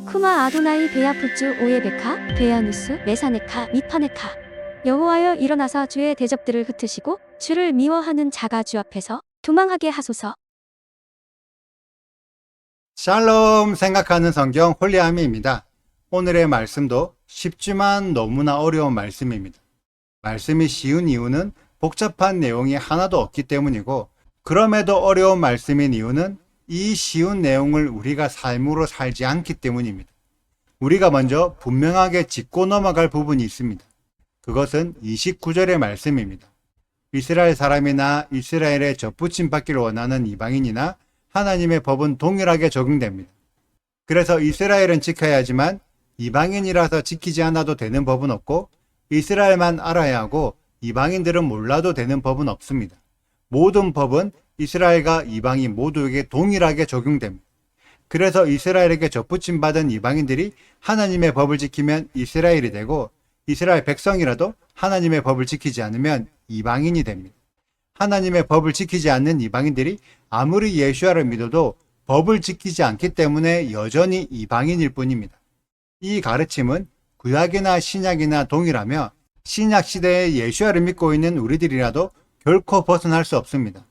쿠마 아도나이 베야푸츠 오예베카 베야누스 메사네카 미파네카. 여호와여 일어나사 주의 대적들을 흩으시고 주를 미워하는 자가 주 앞에서 도망하게 하소서. 샬롬 생각하는 성경 홀리아미입니다. 오늘의 말씀도 쉽지만 너무나 어려운 말씀입니다. 말씀이 쉬운 이유는 복잡한 내용이 하나도 없기 때문이고, 그럼에도 어려운 말씀인 이유는 이 쉬운 내용을 우리가 삶으로 살지 않기 때문입니다. 우리가 먼저 분명하게 짚고 넘어갈 부분이 있습니다. 그것은 29절의 말씀입니다. 이스라엘 사람이나 이스라엘에 접붙임 받기를 원하는 이방인이나 하나님의 법은 동일하게 적용됩니다. 그래서 이스라엘은 지켜야 하지만 이방인이라서 지키지 않아도 되는 법은 없고, 이스라엘만 알아야 하고 이방인들은 몰라도 되는 법은 없습니다. 모든 법은 이스라엘과 이방인 모두에게 동일하게 적용됩니다. 그래서 이스라엘에게 접붙임 받은 이방인들이 하나님의 법을 지키면 이스라엘이 되고, 이스라엘 백성이라도 하나님의 법을 지키지 않으면 이방인이 됩니다. 하나님의 법을 지키지 않는 이방인들이 아무리 예수야를 믿어도 법을 지키지 않기 때문에 여전히 이방인일 뿐입니다. 이 가르침은 구약이나 신약이나 동일하며 신약 시대에 예수야를 믿고 있는 우리들이라도 결코 벗어날 수 없습니다.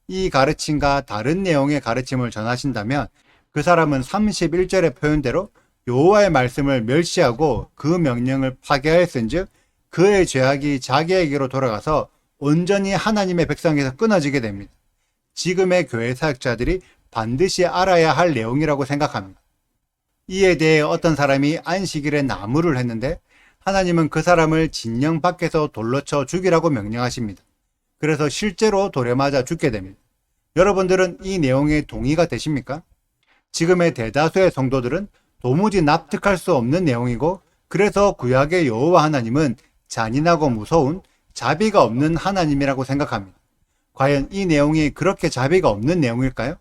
이 가르침과 다른 내용의 가르침을 전하신다면 그 사람은 31절의 표현대로 여호와의 말씀을 멸시하고 그 명령을 파괴하였은즉 그의 죄악이 자기에게로 돌아가서 온전히 하나님의 백성에서 끊어지게 됩니다. 지금의 교회 사역자들이 반드시 알아야 할 내용이라고 생각합니다. 이에 대해 어떤 사람이 안식일에 나무를 했는데 하나님은 그 사람을 진영 밖에서 돌로 쳐 죽이라고 명령하십니다. 그래서 실제로 돌에 맞아 죽게 됩니다. 여러분들은 이 내용에 동의가 되십니까? 지금의 대다수의 성도들은 도무지 납득할 수 없는 내용이고, 그래서 구약의 여호와 하나님은 잔인하고 무서운 자비가 없는 하나님이라고 생각합니다. 과연 이 내용이 그렇게 자비가 없는 내용일까요?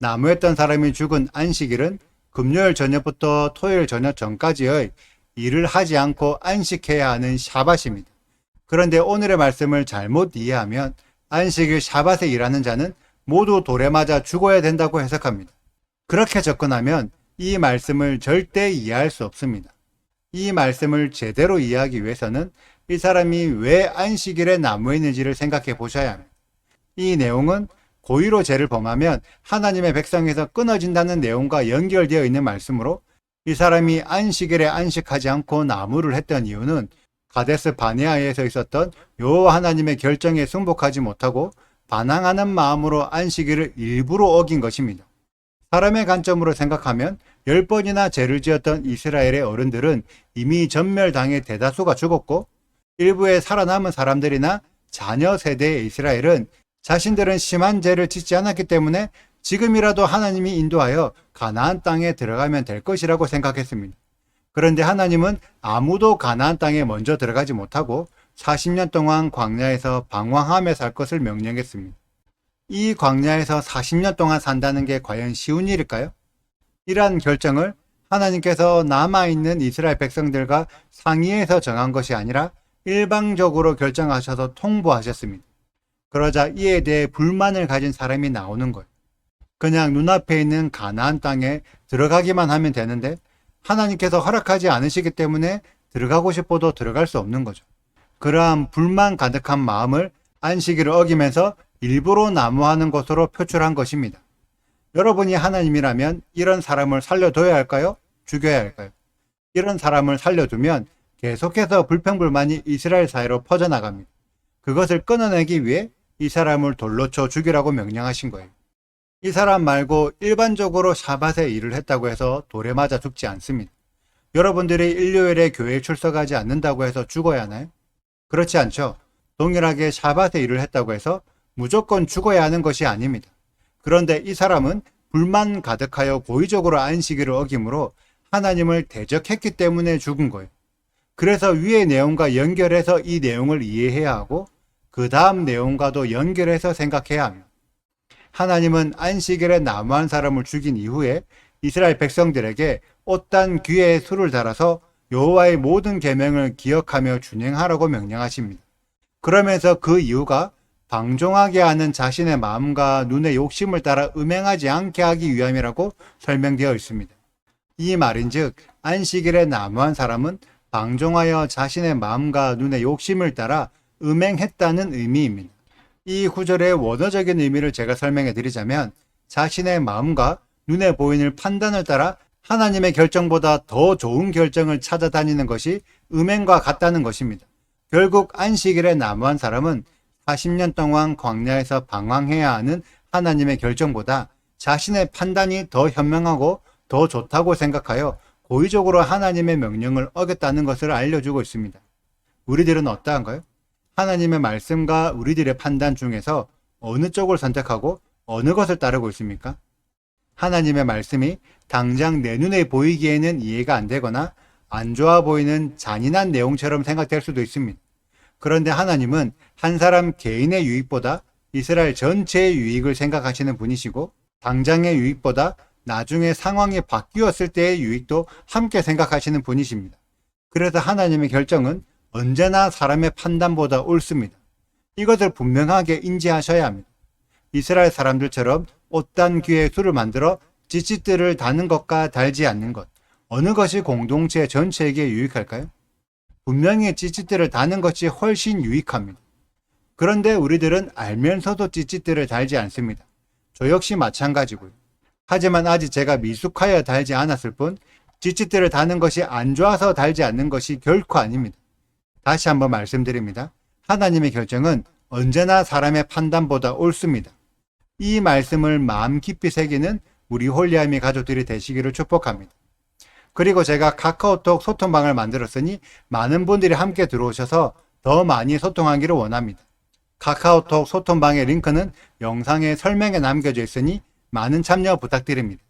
나무했던 사람이 죽은 안식일은 금요일 저녁부터 토요일 저녁 전까지의 일을 하지 않고 안식해야 하는 샤밧입니다. 그런데 오늘의 말씀을 잘못 이해하면 안식일 샤밧에 일하는 자는 모두 돌에 맞아 죽어야 된다고 해석합니다. 그렇게 접근하면 이 말씀을 절대 이해할 수 없습니다. 이 말씀을 제대로 이해하기 위해서는 이 사람이 왜 안식일에 나무했는지를 생각해 보셔야 합니다. 이 내용은 고의로 죄를 범하면 하나님의 백성에서 끊어진다는 내용과 연결되어 있는 말씀으로, 이 사람이 안식일에 안식하지 않고 나무를 했던 이유는 가데스 바네아에서 있었던 여호와 하나님의 결정에 승복하지 못하고 반항하는 마음으로 안식일을 일부러 어긴 것입니다. 사람의 관점으로 생각하면 10번이나 죄를 지었던 이스라엘의 어른들은 이미 전멸당해 대다수가 죽었고, 일부의 살아남은 사람들이나 자녀 세대의 이스라엘은 자신들은 심한 죄를 짓지 않았기 때문에 지금이라도 하나님이 인도하여 가나안 땅에 들어가면 될 것이라고 생각했습니다. 그런데 하나님은 아무도 가나안 땅에 먼저 들어가지 못하고 40년 동안 광야에서 방황하며 살 것을 명령했습니다. 이 광야에서 40년 동안 산다는 게 과연 쉬운 일일까요? 이러한 결정을 하나님께서 남아있는 이스라엘 백성들과 상의해서 정한 것이 아니라 일방적으로 결정하셔서 통보하셨습니다. 그러자 이에 대해 불만을 가진 사람이 나오는 거예요. 그냥 눈앞에 있는 가나안 땅에 들어가기만 하면 되는데 하나님께서 허락하지 않으시기 때문에 들어가고 싶어도 들어갈 수 없는 거죠. 그러한 불만 가득한 마음을 안식일을 어기면서 일부러 나무하는 것으로 표출한 것입니다. 여러분이 하나님이라면 이런 사람을 살려둬야 할까요? 죽여야 할까요? 이런 사람을 살려두면 계속해서 불평불만이 이스라엘 사이로 퍼져나갑니다. 그것을 끊어내기 위해 이 사람을 돌로 쳐 죽이라고 명령하신 거예요. 이 사람 말고 일반적으로 샤밧에 일을 했다고 해서 돌에 맞아 죽지 않습니다. 여러분들이 일요일에 교회에 출석하지 않는다고 해서 죽어야 하나요? 그렇지 않죠. 동일하게 샤밧에 일을 했다고 해서 무조건 죽어야 하는 것이 아닙니다. 그런데 이 사람은 불만 가득하여 고의적으로 안식일을 어김으로 하나님을 대적했기 때문에 죽은 거예요. 그래서 위의 내용과 연결해서 이 내용을 이해해야 하고 그 다음 내용과도 연결해서 생각해야 합니다. 하나님은 안식일에 나무한 사람을 죽인 이후에 이스라엘 백성들에게 옷단 귀에 술을 달아서 여호와의 모든 계명을 기억하며 준행하라고 명령하십니다. 그러면서 그 이유가 방종하게 하는 자신의 마음과 눈의 욕심을 따라 음행하지 않게 하기 위함이라고 설명되어 있습니다. 이 말인즉 안식일에 나무한 사람은 방종하여 자신의 마음과 눈의 욕심을 따라 음행했다는 의미입니다. 이 구절의 원어적인 의미를 제가 설명해 드리자면 자신의 마음과 눈에 보이는 판단을 따라 하나님의 결정보다 더 좋은 결정을 찾아다니는 것이 음행과 같다는 것입니다. 결국 안식일에 나무한 사람은 40년 동안 광야에서 방황해야 하는 하나님의 결정보다 자신의 판단이 더 현명하고 더 좋다고 생각하여 고의적으로 하나님의 명령을 어겼다는 것을 알려주고 있습니다. 우리들은 어떠한가요? 하나님의 말씀과 우리들의 판단 중에서 어느 쪽을 선택하고 어느 것을 따르고 있습니까? 하나님의 말씀이 당장 내 눈에 보이기에는 이해가 안 되거나 안 좋아 보이는 잔인한 내용처럼 생각될 수도 있습니다. 그런데 하나님은 한 사람 개인의 유익보다 이스라엘 전체의 유익을 생각하시는 분이시고 당장의 유익보다 나중에 상황이 바뀌었을 때의 유익도 함께 생각하시는 분이십니다. 그래서 하나님의 결정은 언제나 사람의 판단보다 옳습니다. 이것을 분명하게 인지하셔야 합니다. 이스라엘 사람들처럼 옷단 귀에 술을 만들어 찌찌들을 다는 것과 달지 않는 것, 어느 것이 공동체 전체에게 유익할까요? 분명히 찌찌들을 다는 것이 훨씬 유익합니다. 그런데 우리들은 알면서도 찌찌들을 달지 않습니다. 저 역시 마찬가지고요. 하지만 아직 제가 미숙하여 달지 않았을 뿐 찌찌들을 다는 것이 안 좋아서 달지 않는 것이 결코 아닙니다. 다시 한번 말씀드립니다. 하나님의 결정은 언제나 사람의 판단보다 옳습니다. 이 말씀을 마음 깊이 새기는 우리 홀리아미 가족들이 되시기를 축복합니다. 그리고 제가 카카오톡 소통방을 만들었으니 많은 분들이 함께 들어오셔서 더 많이 소통하기를 원합니다. 카카오톡 소통방의 링크는 영상의 설명에 남겨져 있으니 많은 참여 부탁드립니다.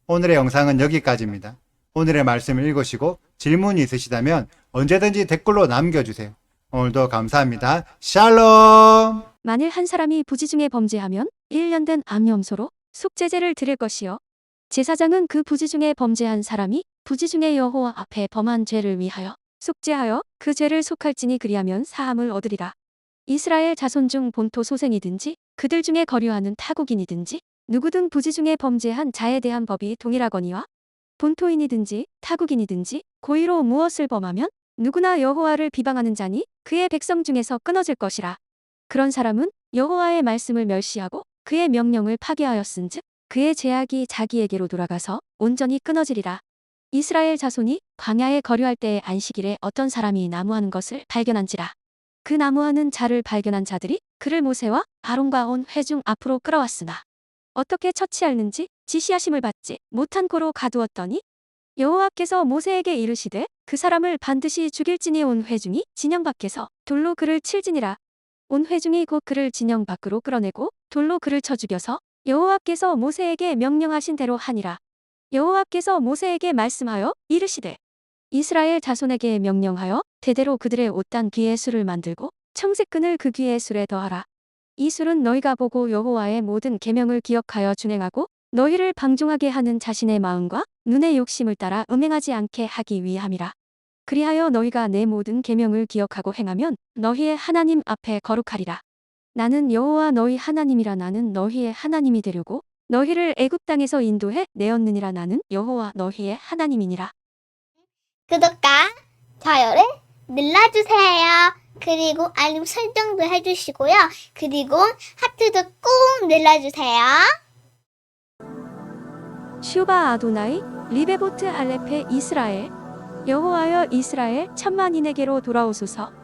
오늘의 영상은 여기까지입니다. 오늘의 말씀을 읽으시고 질문이 있으시다면 언제든지 댓글로 남겨주세요. 오늘도 감사합니다. 샬롬! 만일 한 사람이 부지 중에 범죄하면 1년 된 암염소로 속죄제를 드릴 것이요 제사장은 그 부지 중에 범죄한 사람이 부지 중에 여호와 앞에 범한 죄를 위하여 속죄하여 그 죄를 속할지니 그리하면 사함을 얻으리라. 이스라엘 자손 중 본토 소생이든지 그들 중에 거류하는 타국인이든지 누구든 부지 중에 범죄한 자에 대한 법이 동일하거니와 본토인이든지 타국인이든지 고의로 무엇을 범하면 누구나 여호와를 비방하는 자니 그의 백성 중에서 끊어질 것이라. 그런 사람은 여호와의 말씀을 멸시하고 그의 명령을 파괴하였은즉 그의 죄악이 자기에게로 돌아가서 온전히 끊어지리라. 이스라엘 자손이 광야에 거류할 때의 안식일에 어떤 사람이 나무하는 것을 발견한지라. 그 나무하는 자를 발견한 자들이 그를 모세와 아론과 온 회중 앞으로 끌어왔으나 어떻게 처치할는지 지시하심을 받지 못한 고로 가두었더니 여호와께서 모세에게 이르시되 그 사람을 반드시 죽일지니 온 회중이 진영 밖에서 돌로 그를 칠지니라. 온 회중이 곧 그를 진영 밖으로 끌어내고 돌로 그를 쳐 죽여서 여호와께서 모세에게 명령하신 대로 하니라. 여호와께서 모세에게 말씀하여 이르시되 이스라엘 자손에게 명령하여 대대로 그들의 옷단 귀에 술을 만들고 청색끈을 그 귀에 술에 더하라. 이 술은 너희가 보고 여호와의 모든 계명을 기억하여 준행하고 너희를 방종하게 하는 자신의 마음과 눈의 욕심을 따라 음행하지 않게 하기 위함이라. 그리하여 너희가 내 모든 계명을 기억하고 행하면 너희의 하나님 앞에 거룩하리라. 나는 여호와 너희 하나님이라. 나는 너희의 하나님이 되려고 너희를 애굽 땅에서 인도해 내었느니라. 나는 여호와 너희의 하나님이니라. 구독과 좋아요를 눌러주세요. 그리고 알림 설정도 해주시고요. 그리고 하트도 꼭 눌러주세요. 슈바 아도나이 리베보트 할레페 이스라엘 여호와여 이스라엘 천만인에게로 돌아오소서.